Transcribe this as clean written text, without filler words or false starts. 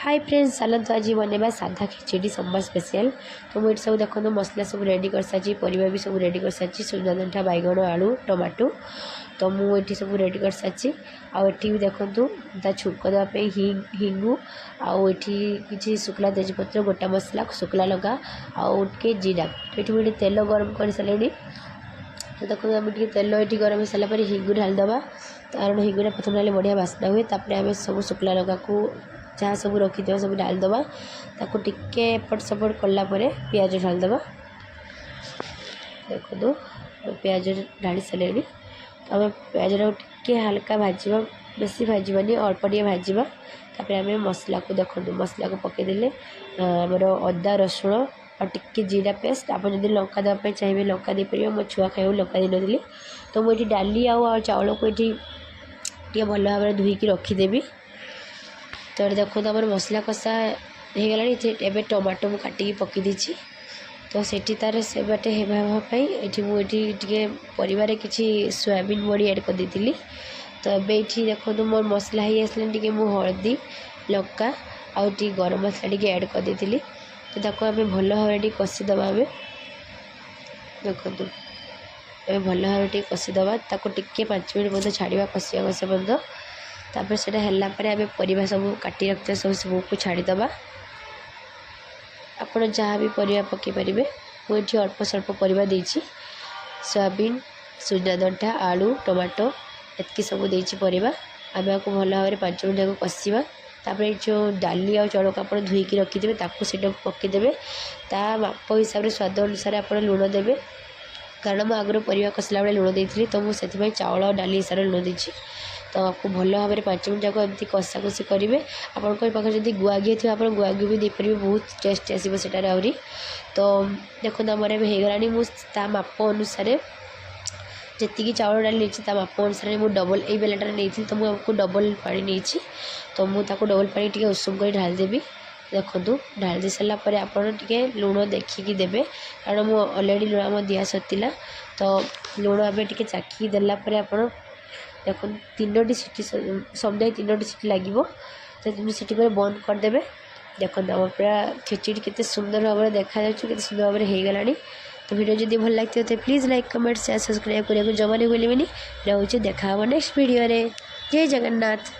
Hi friends चलतु आज बनवा साधा खिचड़ी सोमवार स्पेशल। तो मुझे सब देखो मसला सब रेडी कर सारी परिवा भी सब रेडी कर सारी सुजना दंठा बैगण आलू टमाटो तो मुझे सब रेडी कर सारी आठी भी देखूँ ता छुक देवाई हिंगू आठी किसी शुक्ला तेजपत्र गोटा मसला शुक्ला लगा आगे जीरा तो ये तेल गरम कर सारे तो देखो आम तेल ये गरम हो सारापर हिंगू ढालदे कारण हिंगुटा प्रथम डाले बढ़िया बास्ना हुए तापर आम सब शुक्ला लगा को जहाँ सब रखी सब ढालदे ताको टिके एपट सेपट कलापर पियाज ढालदे देखो पियाज ढाली सारे आम पियाज टे हल्का भाजवा बेसी भाजबानी अल्प टे भाजवा तापर आम मसला को देखो मसला को पकईदे आमर अदा रसुण और टिके जीरा पेस्ट आप जब लंका देवाई चाहिए लंका दे पार मो छुआ खाइब लंका दे नी तो मुझे डाली आ चाउल को ये भल भाव में धोईकी रखीदेवी। तो देखो आम मसला कषा हो गला टमाटो मुझे काटिकी पकई देती तो सेठी तार से बाटे होगापाई ये मुझे परिवार किसी सोयाबीन बड़ी ऐड कर देती तो ये देखो मोर मसला ही आसला मु हलदी लंका आउ गरम मसला टी ऐड कर देती तो ताको आम भल भाव कषिदे आम देखो भल भाव कषिदे ताको टिके 5 मिनट बंद छाड़ा कषिया कषा बंद तापर से आम परिवा सब काटी रखते सब को छाड़ीदे आपड़ जहाँ भी परिवा पकई पारे मुझे अल्प स्वल्प परिवा देछि सोयाबीन सुजना दंठा आलू टमाटो एतकी सब देछि परिवा आम आपको भल भाव में 5 मिनट को कषा तापर जो डाली आ चाउल को आप धोईकी रखिदे ताको पकईदे ता माप हिसाब से स्वाद अनुसार आप लुण देवे कारण मुझे आगर परिवा कषला बेले लुण देती तो मुझे चाउल और डाली हिसाब से लुण देछि तो आपको भल भाव में 5 मिनट जाक एमती कषा कषि करेंगे आपंकर जब गुआ घी थी आप गुआ घी भी देपारे बहुत टेस्ट आसो सेटार आहरी तो देखो आमर होगला मुझे माप अनुसार जी चाउल डाली नहीं माप अनुसार मुझे डबल ये बेलाटा नहीं तो मुझे डबल पानी नहीं तो मुझे डबल पानी टी उषुम कर ढालदेवी देखो ढाल दे सारापर आपड़े लुण देखिकी देवे कारण मुझे अलरेडी लुण आम दिया सरीला तो लुण आम टे चाखी देलापर आप देखो 3टी सीटी समुदाय 3टी सीटी लगे तो सीटी पर बंद करदे देखो आम पूरा खिचड़ी केते सुंदर भाव में देखा के सुंदर भाव में होगला। तो वीडियो जब भल लगे तो please like comment share subscribe करने को जमा नहीं भूलें। रोचे देखा नेक्स्ट वीडियो रे। जय जगन्नाथ।